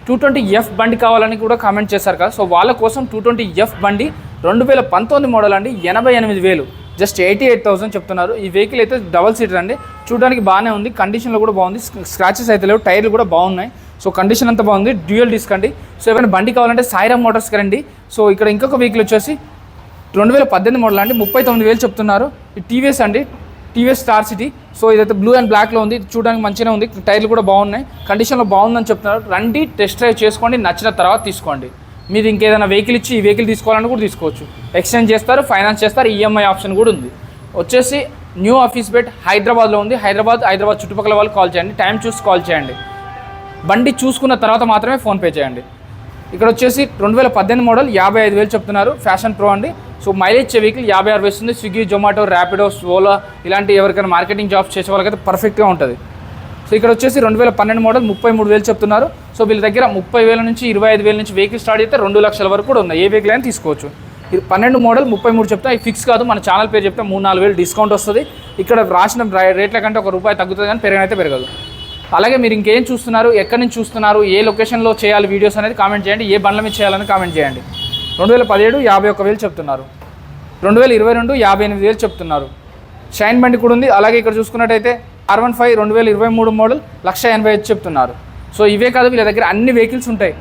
220F బండి కావాలని కూడా కామెంట్ చేశారు కదా. సో వాళ్ళ కోసం 220F బండి 2019 మోడల్ అండి, 88,000, జస్ట్ 88,000 చెప్తున్నారు. ఈ వెహికల్ అయితే డబల్ సీటర్ అండి, చూడడానికి బాగానే ఉంది, కండిషన్లో కూడా బాగుంది, స్క్రాచెస్ అయితే లేవు, టైర్లు కూడా బాగున్నాయి. సో కండిషన్ అంతా బాగుంది, డ్యూయల్ డిస్క్ అండి. సో ఏమైనా బండి కావాలంటే సాయిరామ్ మోటార్స్కి రండి. సో ఇక్కడ ఇంకొక వెహికల్ వచ్చేసి 2018 మోడల్ అండి, 39,000 చెప్తున్నారు. ఈ టీవీఎస్ అండి, టీవీఎస్ స్టార్ సిటీ. సో ఇదైతే బ్లూ అండ్ బ్లాక్లో ఉంది, చూడడానికి మంచిగా ఉంది, టైర్లు కూడా బాగున్నాయి, కండిషన్లో బాగుందని చెప్తున్నారు. రండి, టెస్ట్ డ్రైవ్ చేసుకోండి, నచ్చిన తర్వాత తీసుకోండి. మీరు ఇంకేదైనా వెహికల్ ఇచ్చి ఈ వెహికల్ తీసుకోవాలని కూడా తీసుకోవచ్చు. ఎక్స్చేంజ్ చేస్తారు, ఫైనాన్స్ చేస్తారు, ఈఎంఐ ఆప్షన్ కూడా ఉంది. వచ్చేసి న్యూ ఆఫీస్ బెడ్ హైదరాబాద్లో ఉంది. హైదరాబాద్ చుట్టుపక్కల వాళ్ళు కాల్ చేయండి, టైం చూసి కాల్ చేయండి. బండి చూసుకున్న తర్వాత మాత్రమే ఫోన్పే చేయండి. ఇక్కడ వచ్చేసి 2018 మోడల్ 55,000 చెప్తున్నారు, ఫ్యాషన్ ప్రో అండి. సో మైలేజ్ ఇచ్చే వెహికల్ 50-60 వస్తుంది. స్విగ్గీ, జొమాటో, ర్యాపిడో, ఓలా ఇలాంటి ఎవరికైనా మార్కెటింగ్ జాబ్స్ చేసే వాళ్ళకైతే పర్ఫెక్ట్గా ఉంటుంది. సో ఇక్కడ వచ్చేసి 2012 మోడల్ 33,000 చెప్తున్నారు. సో వీళ్ళ దగ్గర 30,000 నుంచి 25,000 నుంచి వెహికల్ స్టార్ట్ అయితే 2 లక్షల వరకు కూడా ఉన్నాయి. ఏ వెహికల్ అయినా తీసుకోవచ్చు. 12 మోడల్ 33 చెప్తా, ఇది ఫిక్స్ కాదు, మన ఛానల్ పేరు చెప్తే 3-4,000 డిస్కౌంట్ వస్తుంది. ఇక్కడ రాసిన రేట్ల కంటే ₹1 తగ్గుతుంది, కానీ పెరగనైతే పెరగదు. అలాగే మీరు ఇంకేం చూస్తున్నారు, ఎక్కడి నుంచి చూస్తున్నారు, ఏ లొకేషన్లో చేయాలి వీడియోస్ అనేది కామెంట్ చేయండి, ఏ బండ్ల మీద చేయాలని కామెంట్ చేయండి. 2017 51,000 చెప్తున్నారు, 2022 58,000 చెప్తున్నారు. షైన్ బండి కూడా ఉంది. అలాగే ఇక్కడ చూసుకున్నట్టయితే R15 2023 మోడల్ 1,80,000 చెప్తున్నారు. సో ఇవే కాదు, వీళ్ళ దగ్గర అన్ని వెహికల్స్ ఉంటాయి.